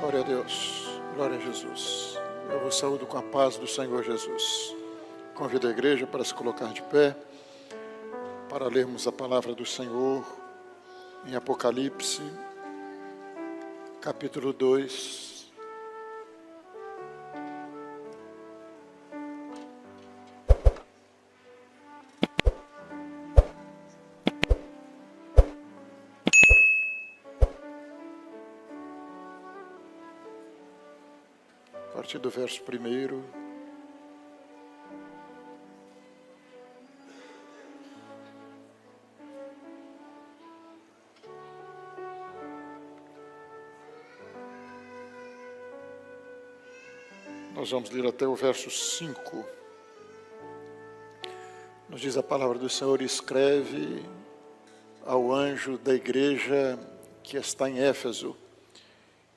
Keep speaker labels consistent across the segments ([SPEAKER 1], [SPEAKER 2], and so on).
[SPEAKER 1] Glória a Deus, glória a Jesus. Eu vos saúdo com a paz do Senhor Jesus. Convido a igreja para se colocar de pé, para lermos a palavra do Senhor em Apocalipse, capítulo 2. A partir do verso 1. Nós vamos ler até o verso 5. Nos diz a palavra do Senhor: escreve ao anjo da igreja que está em Éfeso.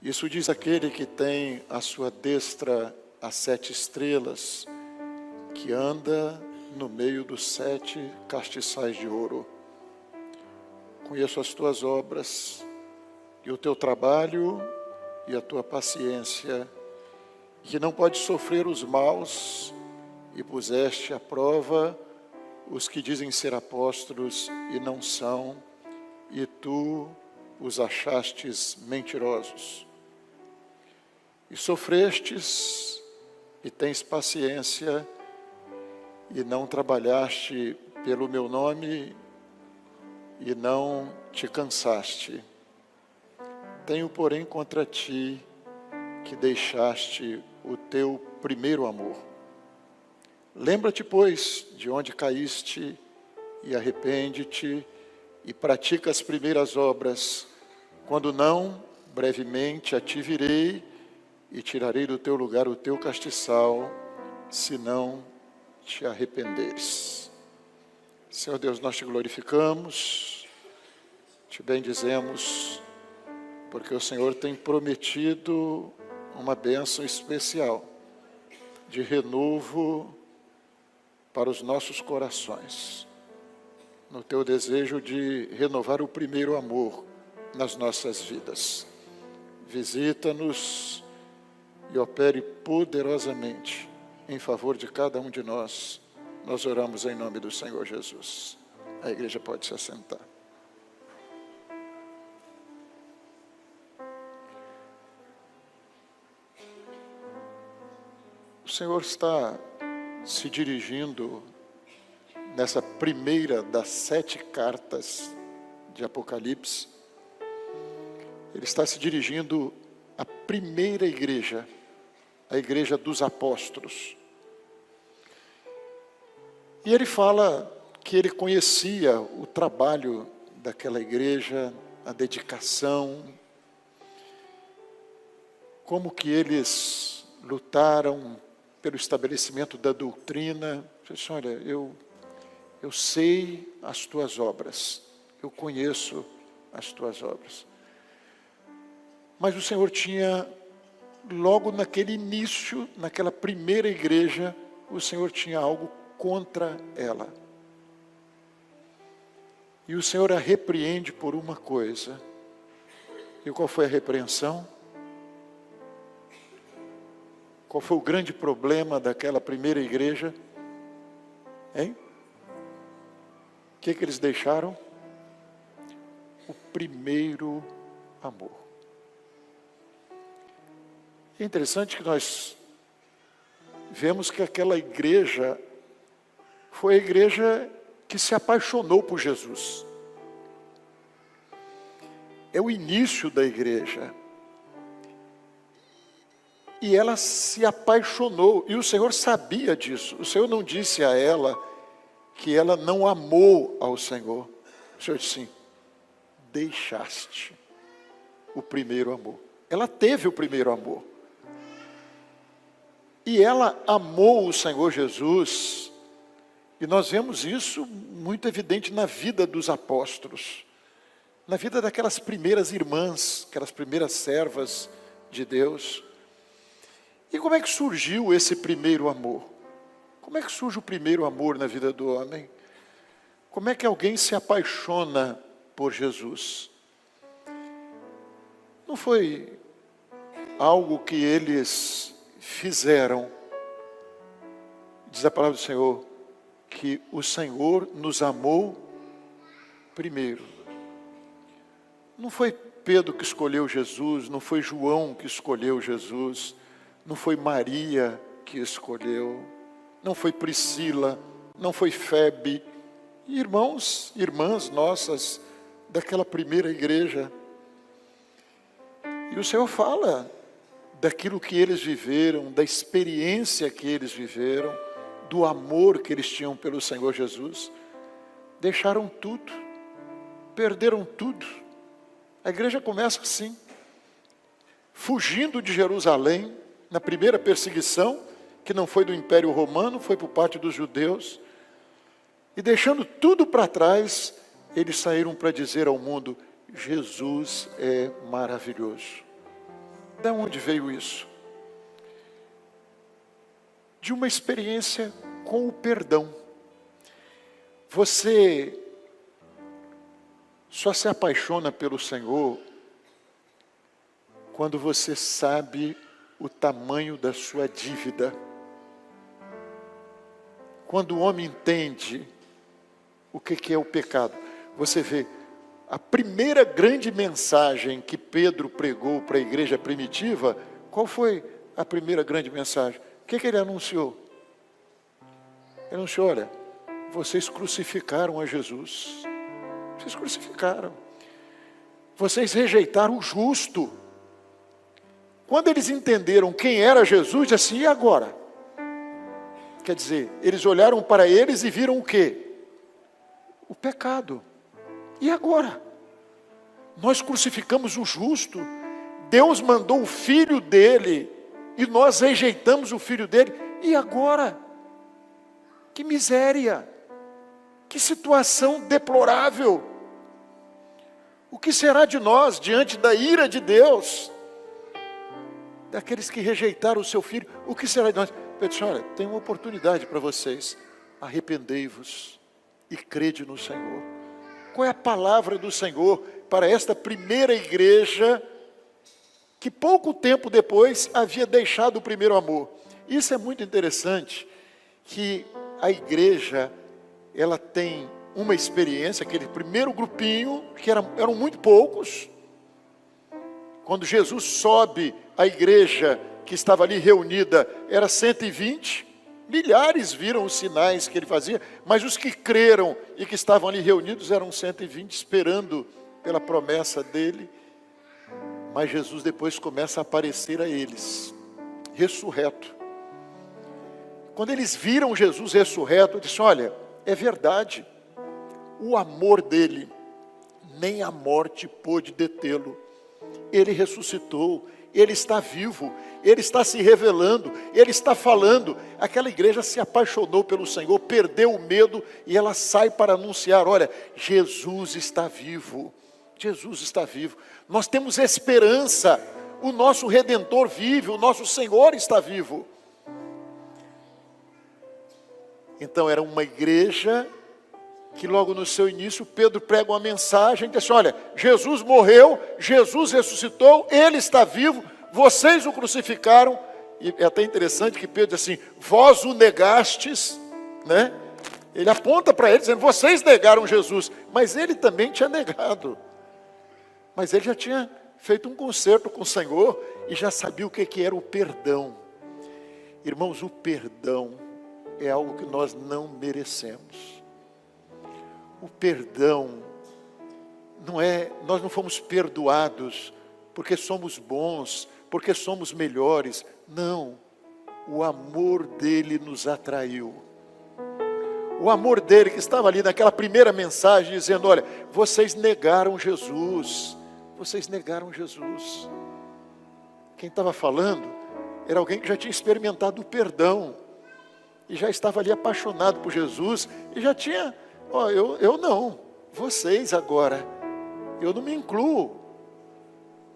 [SPEAKER 1] Isso diz aquele que tem à sua destra as 7 estrelas, que anda no meio dos 7 castiçais de ouro. Conheço as tuas obras, e o teu trabalho e a tua paciência, que não pode sofrer os maus, e puseste à prova os que dizem ser apóstolos e não são, e tu os achastes mentirosos. E sofrestes, e tens paciência, e não trabalhaste pelo meu nome, e não te cansaste. Tenho, porém, contra ti, que deixaste o teu primeiro amor. Lembra-te, pois, de onde caíste, e arrepende-te, e pratica as primeiras obras. Quando não, brevemente a ti virei, e tirarei do teu lugar o teu castiçal, se não te arrependeres. Senhor Deus, nós te glorificamos, te bendizemos, porque o Senhor tem prometido uma bênção especial de renovo para os nossos corações, no teu desejo de renovar o primeiro amor nas nossas vidas. Visita-nos e opere poderosamente em favor de cada um de nós. Nós oramos em nome do Senhor Jesus. A igreja pode se assentar. O Senhor está se dirigindo nessa primeira das 7 cartas de Apocalipse. Ele está se dirigindo à primeira igreja, a igreja dos apóstolos. E ele fala que ele conhecia o trabalho daquela igreja, a dedicação, como que eles lutaram pelo estabelecimento da doutrina. Ele disse: olha, eu sei as tuas obras, eu conheço as tuas obras. Mas o Senhor tinha, logo naquele início, naquela primeira igreja, o Senhor tinha algo contra ela. E o Senhor a repreende por uma coisa. E qual foi a repreensão? Qual foi o grande problema daquela primeira igreja? Hein? O que eles deixaram? O primeiro amor. É interessante que nós vemos que aquela igreja foi a igreja que se apaixonou por Jesus. É o início da igreja. E ela se apaixonou, e o Senhor sabia disso. O Senhor não disse a ela que ela não amou ao Senhor. O Senhor disse assim: deixaste o primeiro amor. Ela teve o primeiro amor. E ela amou o Senhor Jesus, e nós vemos isso muito evidente na vida dos apóstolos, na vida daquelas primeiras irmãs, aquelas primeiras servas de Deus. E como é que surgiu esse primeiro amor? Como é que surge o primeiro amor na vida do homem? Como é que alguém se apaixona por Jesus? Não foi algo que eles fizeram. Diz a palavra do Senhor que o Senhor nos amou primeiro. Não foi Pedro que escolheu Jesus, não foi João que escolheu Jesus, não foi Maria que escolheu, não foi Priscila, não foi Febe, irmãos, irmãs nossas daquela primeira igreja. E o Senhor fala daquilo que eles viveram, da experiência que eles viveram, do amor que eles tinham pelo Senhor Jesus. Deixaram tudo, perderam tudo. A igreja começa assim, fugindo de Jerusalém, na primeira perseguição, que não foi do Império Romano, foi por parte dos judeus, e deixando tudo para trás, eles saíram para dizer ao mundo: Jesus é maravilhoso. De onde veio isso? De uma experiência com o perdão. Você só se apaixona pelo Senhor quando você sabe o tamanho da sua dívida. Quando o homem entende o que é o pecado. Você vê, a primeira grande mensagem que Pedro pregou para a igreja primitiva, qual foi a primeira grande mensagem? O que ele anunciou? Ele anunciou: olha, vocês crucificaram a Jesus. Vocês crucificaram. Vocês rejeitaram o justo. Quando eles entenderam quem era Jesus, disse assim: e agora? Quer dizer, eles olharam para eles e viram o quê? O pecado. E agora? Nós crucificamos o justo. Deus mandou o filho dele e nós rejeitamos o filho dele. E agora? Que miséria! Que situação deplorável! O que será de nós diante da ira de Deus? Daqueles que rejeitaram o seu filho, o que será de nós? Pedro disse: olha, tem uma oportunidade para vocês. Arrependei-vos e crede no Senhor. Qual é a palavra do Senhor para esta primeira igreja que pouco tempo depois havia deixado o primeiro amor? Isso é muito interessante, que a igreja, ela tem uma experiência, aquele primeiro grupinho, que eram muito poucos. Quando Jesus sobe, a igreja que estava ali reunida era 120, milhares viram os sinais que ele fazia, mas os que creram e que estavam ali reunidos eram 120, esperando pela promessa dele. Mas Jesus depois começa a aparecer a eles, ressurreto. Quando eles viram Jesus ressurreto, disse: olha, é verdade, o amor dele, nem a morte pôde detê-lo. Ele ressuscitou, ele está vivo, ele está se revelando, ele está falando. Aquela igreja se apaixonou pelo Senhor, perdeu o medo e ela sai para anunciar: olha, Jesus está vivo, Jesus está vivo. Nós temos esperança, o nosso Redentor vive, o nosso Senhor está vivo. Então era uma igreja que logo no seu início Pedro prega uma mensagem, diz: olha, Jesus morreu, Jesus ressuscitou, Ele está vivo, vocês o crucificaram. E é até interessante que Pedro diz assim: vós o negastes, né? Ele aponta para eles dizendo: vocês negaram Jesus, mas ele também tinha negado. Mas ele já tinha feito um concerto com o Senhor e já sabia o que era o perdão. Irmãos, o perdão é algo que nós não merecemos. O perdão não é, nós não fomos perdoados porque somos bons, porque somos melhores. Não, o amor dele nos atraiu. O amor dele que estava ali naquela primeira mensagem dizendo: olha, vocês negaram Jesus, vocês negaram Jesus. Quem estava falando era alguém que já tinha experimentado o perdão e já estava ali apaixonado por Jesus e já tinha... eu não, vocês agora, eu não me incluo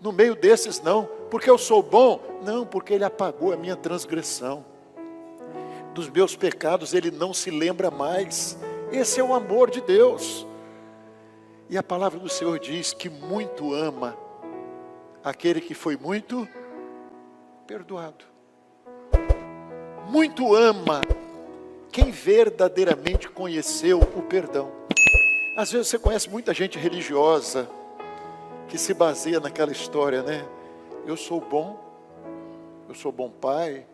[SPEAKER 1] no meio desses não, porque eu sou bom, não, porque ele apagou a minha transgressão, dos meus pecados ele não se lembra mais. Esse é o amor de Deus. E a palavra do Senhor diz que muito ama aquele que foi muito perdoado. Muito ama quem verdadeiramente conheceu o perdão. Às vezes você conhece muita gente religiosa que se baseia naquela história, né? Eu sou bom pai,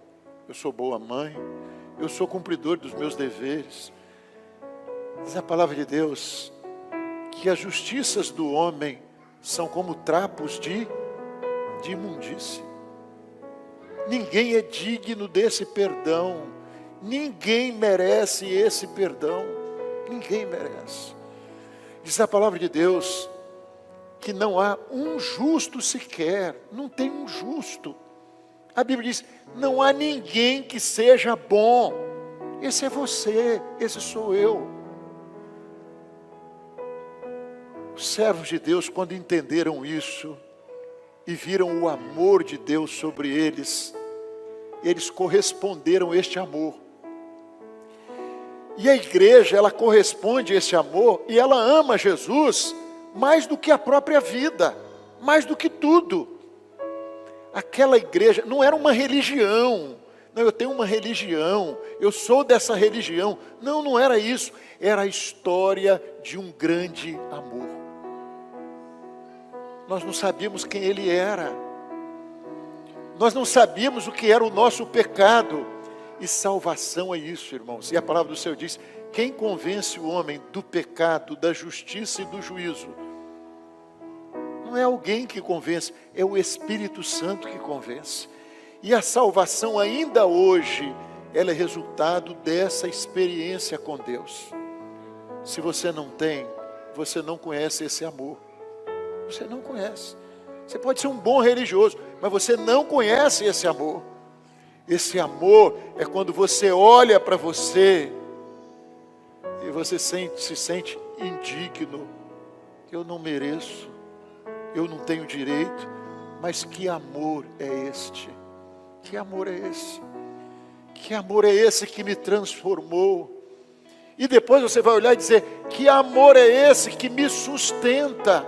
[SPEAKER 1] eu sou boa mãe, eu sou cumpridor dos meus deveres. Diz a palavra de Deus que as justiças do homem são como trapos de imundície. Ninguém é digno desse perdão. Ninguém merece esse perdão. Ninguém merece. Diz a palavra de Deus que não há um justo sequer. Não tem um justo. A Bíblia diz, não há ninguém que seja bom. Esse é você, esse sou eu. Os servos de Deus, quando entenderam isso e viram o amor de Deus sobre eles, eles corresponderam a este amor. E a igreja, ela corresponde a esse amor e ela ama Jesus mais do que a própria vida, mais do que tudo. Aquela igreja não era uma religião. Não, eu tenho uma religião, eu sou dessa religião. Não, não era isso. Era a história de um grande amor. Nós não sabíamos quem ele era. Nós não sabíamos o que era o nosso pecado. E salvação é isso, irmãos. E a palavra do Senhor diz, quem convence o homem do pecado, da justiça e do juízo? Não é alguém que convence, é o Espírito Santo que convence. E a salvação ainda hoje, ela é resultado dessa experiência com Deus. Se você não tem, você não conhece esse amor. Você não conhece. Você pode ser um bom religioso, mas você não conhece esse amor. Esse amor é quando você olha para você e você se sente indigno. Eu não mereço, eu não tenho direito, mas que amor é este? Que amor é esse? Que amor é esse que me transformou? E depois você vai olhar e dizer, que amor é esse que me sustenta?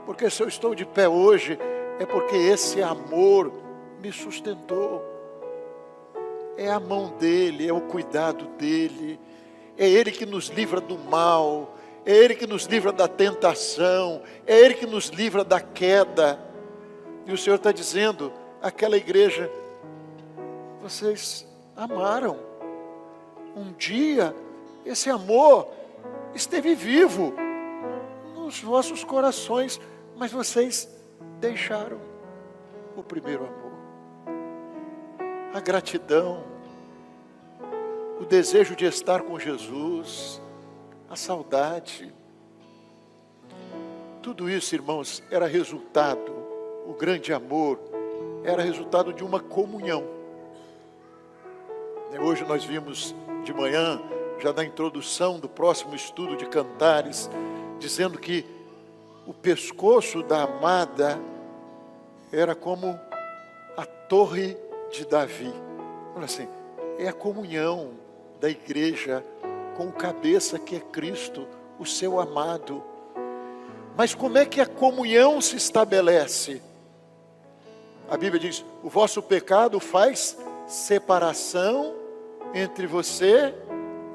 [SPEAKER 1] Porque se eu estou de pé hoje, é porque esse amor me sustentou. É a mão dele, é o cuidado dele, é ele que nos livra do mal, é ele que nos livra da tentação, é ele que nos livra da queda. E o Senhor está dizendo, aquela igreja, vocês amaram. Um dia, esse amor esteve vivo nos vossos corações, mas vocês deixaram o primeiro amor. A gratidão, o desejo de estar com Jesus, a saudade. Tudo isso, irmãos, era resultado, o grande amor, era resultado de uma comunhão. Hoje nós vimos de manhã, já na introdução do próximo estudo de Cantares, dizendo que o pescoço da amada era como a torre de Davi. Olha assim, é a comunhão da igreja com o cabeça que é Cristo, o seu amado. Mas como é que a comunhão se estabelece? A Bíblia diz, o vosso pecado faz separação entre você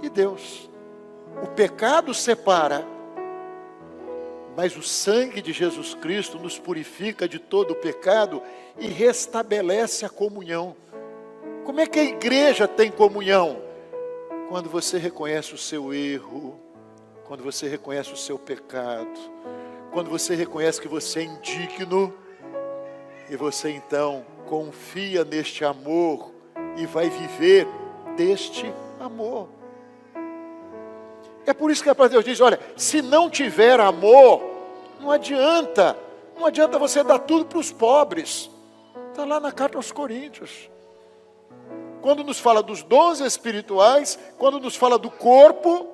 [SPEAKER 1] e Deus. O pecado separa, mas o sangue de Jesus Cristo nos purifica de todo o pecado e restabelece a comunhão. Como é que a igreja tem comunhão? Quando você reconhece o seu erro, quando você reconhece o seu pecado, quando você reconhece que você é indigno, e você então confia neste amor e vai viver deste amor. É por isso que a palavra de Deus diz, olha, se não tiver amor, não adianta você dar tudo para os pobres. Está lá na carta aos Coríntios. Quando nos fala dos dons espirituais, quando nos fala do corpo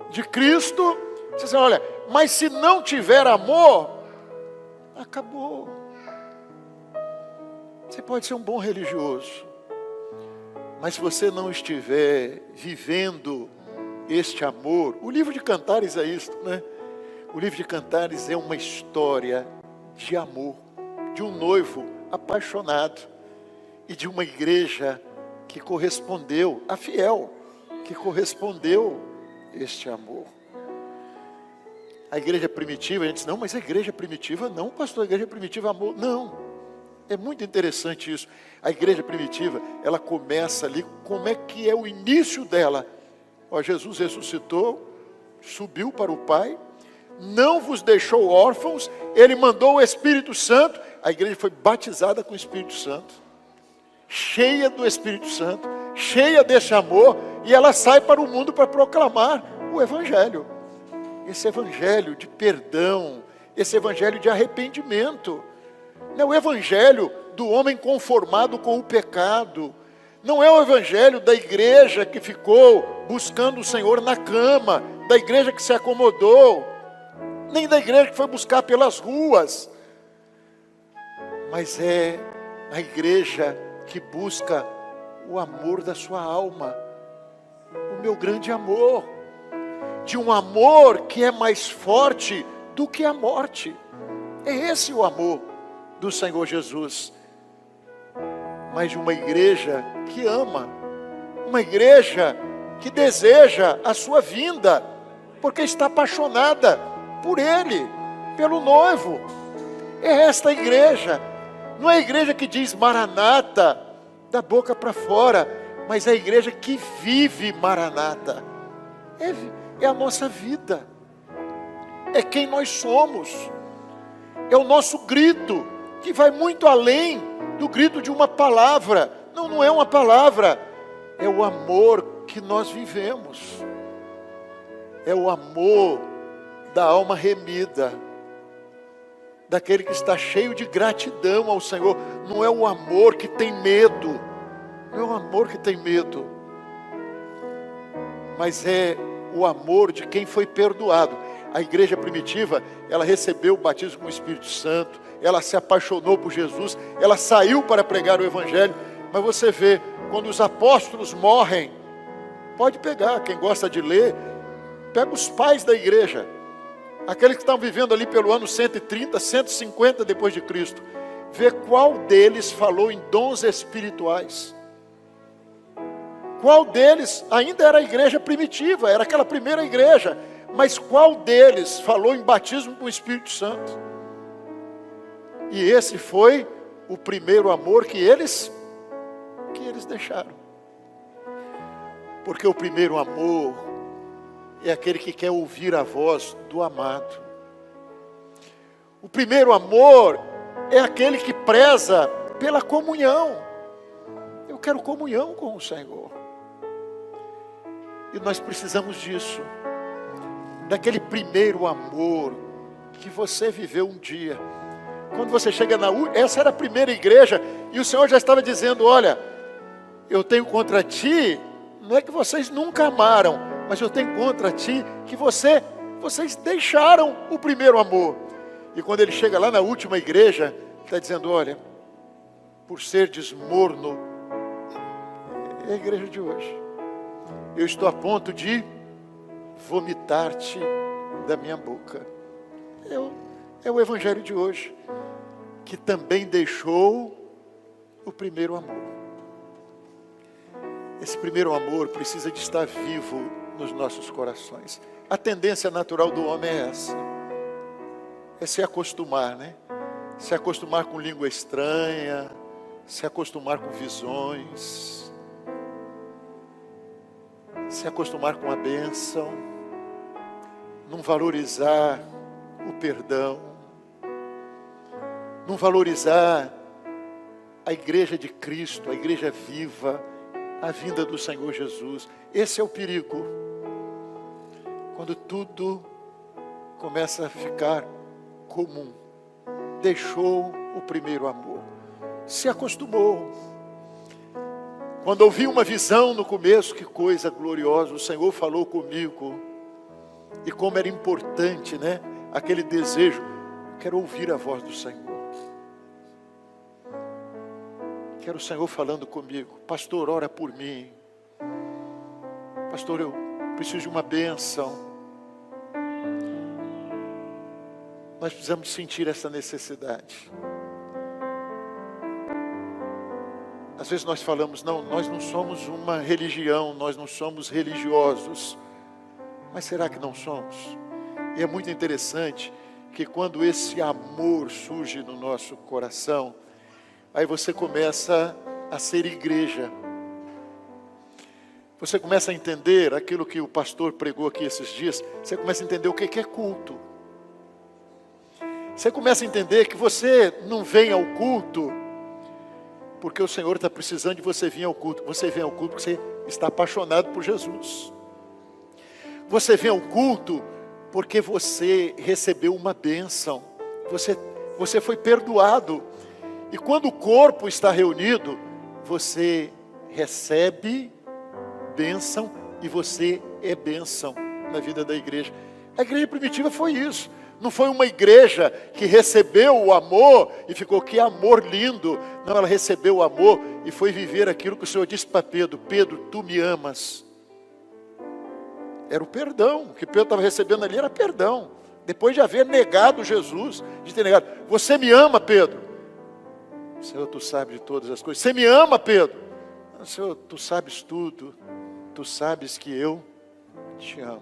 [SPEAKER 1] de Cristo, você diz, olha, mas se não tiver amor, acabou. Você pode ser um bom religioso, mas se você não estiver vivendo este amor, o livro de Cantares é isso, né? O livro de Cantares é uma história de amor, de um noivo apaixonado e de uma igreja que correspondeu, a fiel, que correspondeu este amor. A igreja primitiva, a gente diz, não, mas a igreja primitiva não, pastor, a igreja primitiva amor, não. É muito interessante isso. A igreja primitiva, ela começa ali, como é que é o início dela? Ó, Jesus ressuscitou, subiu para o Pai, não vos deixou órfãos, Ele mandou o Espírito Santo, a igreja foi batizada com o Espírito Santo, cheia do Espírito Santo, cheia desse amor, e ela sai para o mundo para proclamar o Evangelho. Esse Evangelho de perdão, esse Evangelho de arrependimento. Não é o Evangelho do homem conformado com o pecado. Não é o Evangelho da igreja que ficou buscando o Senhor na cama, da igreja que se acomodou, nem da igreja que foi buscar pelas ruas. Mas é a igreja que busca o amor da sua alma, o meu grande amor, de um amor que é mais forte do que a morte. É esse o amor do Senhor Jesus. Mas de uma igreja que ama, uma igreja que deseja a sua vinda, porque está apaixonada por Ele, pelo noivo. É esta igreja, não é a igreja que diz Maranata, da boca para fora, mas é a igreja que vive Maranata. É a nossa vida, é quem nós somos, é o nosso grito, que vai muito além do grito de uma palavra. Não é uma palavra, é o amor que nós vivemos, é o amor da alma remida, daquele que está cheio de gratidão ao Senhor. Não é o amor que tem medo, não é o amor que tem medo, mas é o amor de quem foi perdoado. A igreja primitiva, ela recebeu o batismo com o Espírito Santo, ela se apaixonou por Jesus, ela saiu para pregar o Evangelho. Mas você vê, quando os apóstolos morrem, pode pegar, quem gosta de ler, pega os pais da igreja, aqueles que estão vivendo ali pelo ano 130, 150 depois de Cristo, vê qual deles falou em dons espirituais. Qual deles ainda era a igreja primitiva, era aquela primeira igreja, mas qual deles falou em batismo com o Espírito Santo? E esse foi o primeiro amor que eles deixaram. Porque o primeiro amor é aquele que quer ouvir a voz do amado. O primeiro amor é aquele que preza pela comunhão. Eu quero comunhão com o Senhor. E nós precisamos disso, daquele primeiro amor que você viveu um dia. Quando você chega essa era a primeira igreja, e o Senhor já estava dizendo, olha, eu tenho contra ti, não é que vocês nunca amaram, mas eu tenho contra ti que vocês deixaram o primeiro amor. E quando ele chega lá na última igreja, está dizendo, olha, por ser desmorno, é a igreja de hoje. Eu estou a ponto de vomitar-te da minha boca. É o Evangelho de hoje, que também deixou o primeiro amor. Esse primeiro amor precisa de estar vivo nos nossos corações. A tendência natural do homem é essa. É se acostumar, né? Se acostumar com língua estranha, se acostumar com visões, se acostumar com a bênção, não valorizar o perdão, não valorizar a igreja de Cristo, a igreja viva, a vinda do Senhor Jesus. Esse é o perigo, quando tudo começa a ficar comum, deixou o primeiro amor, se acostumou. Quando ouvi uma visão no começo, que coisa gloriosa, o Senhor falou comigo, e como era importante, né? Aquele desejo, eu quero ouvir a voz do Senhor. Quero o Senhor falando comigo, pastor, ora por mim. Pastor, eu preciso de uma bênção. Nós precisamos sentir essa necessidade. Às vezes nós falamos, não, nós não somos uma religião, nós não somos religiosos. Mas será que não somos? E é muito interessante que quando esse amor surge no nosso coração, aí você começa a ser igreja. Você começa a entender aquilo que o pastor pregou aqui esses dias. Você começa a entender o que é culto. Você começa a entender que você não vem ao culto porque o Senhor está precisando de você vir ao culto. Você vem ao culto porque você está apaixonado por Jesus. Você vem ao culto porque você recebeu uma bênção. Você foi perdoado. E quando o corpo está reunido, você recebe bênção e você é bênção na vida da igreja. A igreja primitiva foi isso. Não foi uma igreja que recebeu o amor e ficou, que amor lindo. Não, ela recebeu o amor e foi viver aquilo que o Senhor disse para Pedro: Pedro, tu me amas. Era o perdão, o que Pedro estava recebendo ali era perdão. Depois de haver negado Jesus, de ter negado: você me ama, Pedro? Senhor, tu sabes de todas as coisas. Você me ama, Pedro? Senhor, tu sabes tudo. Tu sabes que eu te amo.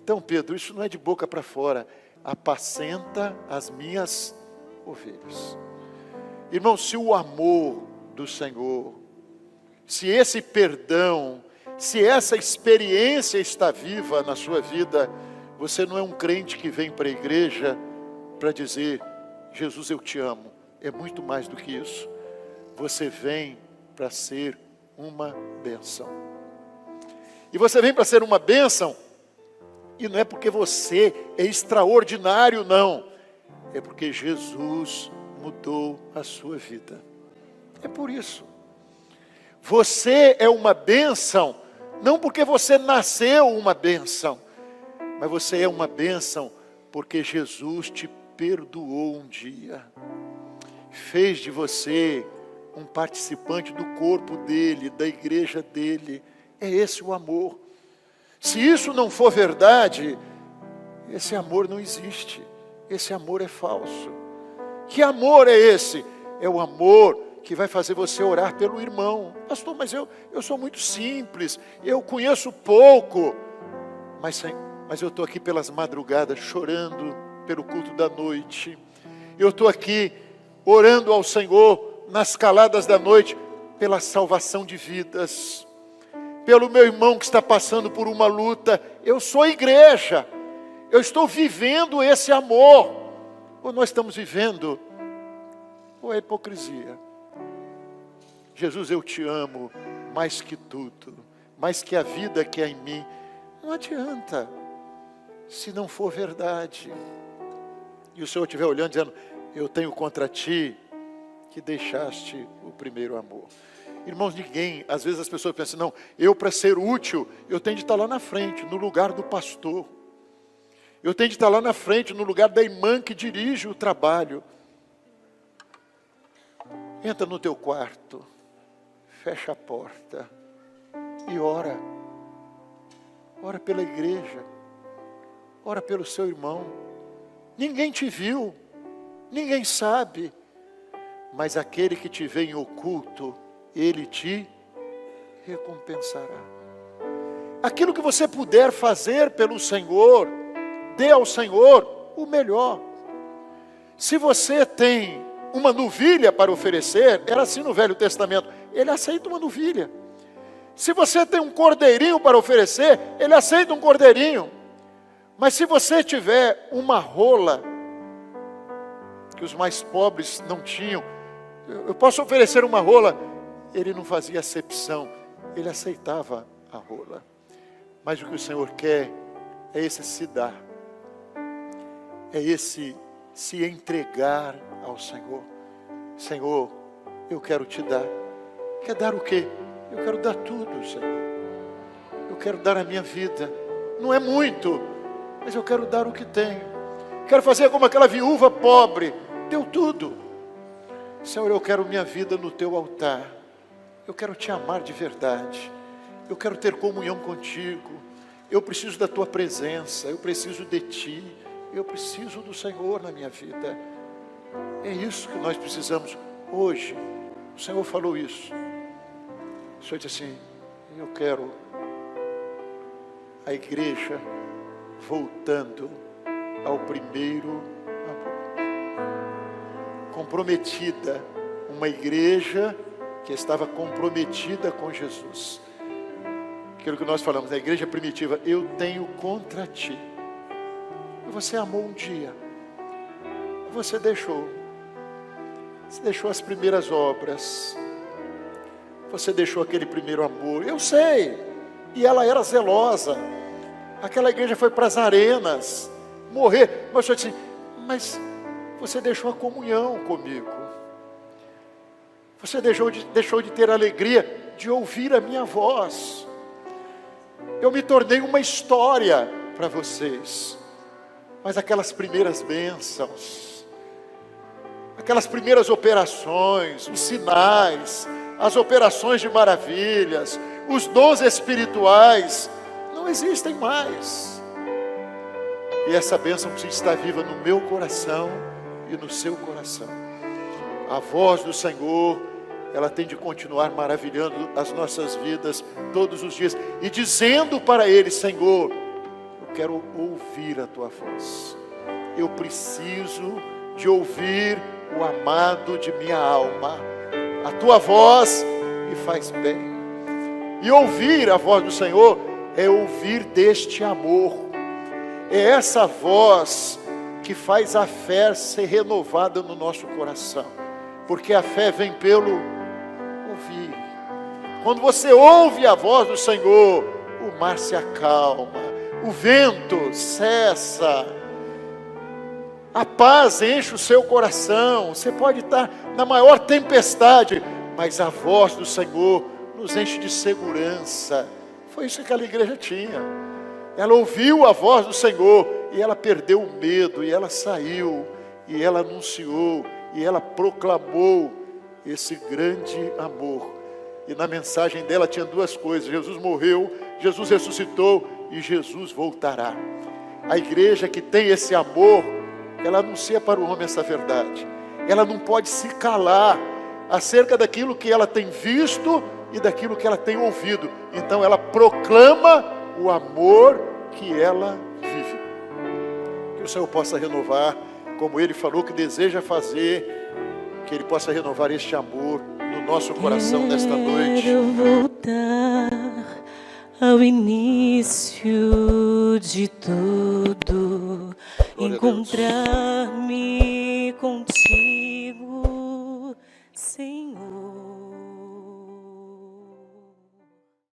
[SPEAKER 1] Então, Pedro, isso não é de boca para fora. Apacenta as minhas ovelhas. Irmão, se o amor do Senhor, se esse perdão, se essa experiência está viva na sua vida, você não é um crente que vem para a igreja para dizer: Jesus, eu te amo. É muito mais do que isso. Você vem para ser uma bênção. E você vem para ser uma bênção, e não é porque você é extraordinário, não. É porque Jesus mudou a sua vida. É por isso. Você é uma bênção, não porque você nasceu uma bênção, mas você é uma bênção porque Jesus te perdoou um dia. Fez de você um participante do corpo dele, da igreja dele. É esse o amor. Se isso não for verdade, esse amor não existe. Esse amor é falso. Que amor é esse? É o amor que vai fazer você orar pelo irmão. Pastor, mas eu sou muito simples, eu conheço pouco. Mas eu estou aqui pelas madrugadas chorando pelo culto da noite. Eu estou aqui orando ao Senhor nas caladas da noite pela salvação de vidas, pelo meu irmão que está passando por uma luta. Eu sou igreja, eu estou vivendo esse amor. Ou nós estamos vivendo, ou é hipocrisia. Jesus, eu te amo mais que tudo, mais que a vida que há em mim. Não adianta, se não for verdade. E o Senhor estiver olhando dizendo: eu tenho contra ti que deixaste o primeiro amor. Irmãos, ninguém, às vezes as pessoas pensam: não, eu para ser útil, eu tenho de estar lá na frente, no lugar do pastor. Eu tenho de estar lá na frente, no lugar da irmã que dirige o trabalho. Entra no teu quarto, fecha a porta e ora. Ora pela igreja, ora pelo seu irmão. Ninguém te viu, ninguém sabe, mas aquele que te vê em oculto, ele te recompensará. Aquilo que você puder fazer pelo Senhor, dê ao Senhor o melhor. Se você tem uma novilha para oferecer, era assim no Velho Testamento, ele aceita uma novilha. Se você tem um cordeirinho para oferecer, ele aceita um cordeirinho. Mas se você tiver uma rola, que os mais pobres não tinham, eu posso oferecer uma rola. Ele não fazia acepção, ele aceitava a rola. Mas o que o Senhor quer é esse se dar, é esse se entregar ao Senhor. Senhor, eu quero te dar. Quer dar o quê? Eu quero dar tudo, Senhor. Eu quero dar a minha vida. Não é muito, mas eu quero dar o que tenho. Quero fazer como aquela viúva pobre, deu tudo. Senhor, eu quero minha vida no teu altar. Eu quero te amar de verdade. Eu quero ter comunhão contigo. Eu preciso da tua presença. Eu preciso de ti. Eu preciso do Senhor na minha vida. É isso que nós precisamos hoje. O Senhor falou isso. O Senhor diz assim: eu quero a igreja voltando ao primeiro amor. Comprometida, uma igreja que estava comprometida com Jesus. Aquilo que nós falamos, a igreja primitiva: eu tenho contra ti. Você amou um dia, você deixou as primeiras obras, você deixou aquele primeiro amor. Eu sei, e ela era zelosa. Aquela igreja foi para as arenas morrer, mas eu disse: mas você deixou a comunhão comigo, você deixou de ter a alegria de ouvir a minha voz. Eu me tornei uma história para vocês, mas aquelas primeiras bênçãos, aquelas primeiras operações, os sinais, as operações de maravilhas, os dons espirituais, não existem mais. E essa bênção precisa estar viva no meu coração e no seu coração. A voz do Senhor, ela tem de continuar maravilhando as nossas vidas todos os dias e dizendo para Ele: Senhor, eu quero ouvir a Tua voz. Eu preciso de ouvir o amado de minha alma. A Tua voz me faz bem. E ouvir a voz do Senhor é ouvir deste amor. É essa voz que faz a fé ser renovada no nosso coração. Porque a fé vem pelo ouvir. Quando você ouve a voz do Senhor, o mar se acalma, o vento cessa, a paz enche o seu coração. Você pode estar na maior tempestade, mas a voz do Senhor nos enche de segurança. Foi isso que aquela igreja tinha. Ela ouviu a voz do Senhor e ela perdeu o medo, e ela saiu, e ela anunciou, e ela proclamou esse grande amor. E na mensagem dela tinha duas coisas: Jesus morreu, Jesus ressuscitou e Jesus voltará. A igreja que tem esse amor, ela anuncia para o homem essa verdade. Ela não pode se calar acerca daquilo que ela tem visto e daquilo que ela tem ouvido. Então ela proclama o amor que ela vive. Que o Senhor possa renovar, como Ele falou que deseja fazer, que Ele possa renovar este amor no nosso coração nesta noite.
[SPEAKER 2] Quero voltar ao início de tudo, encontrar-me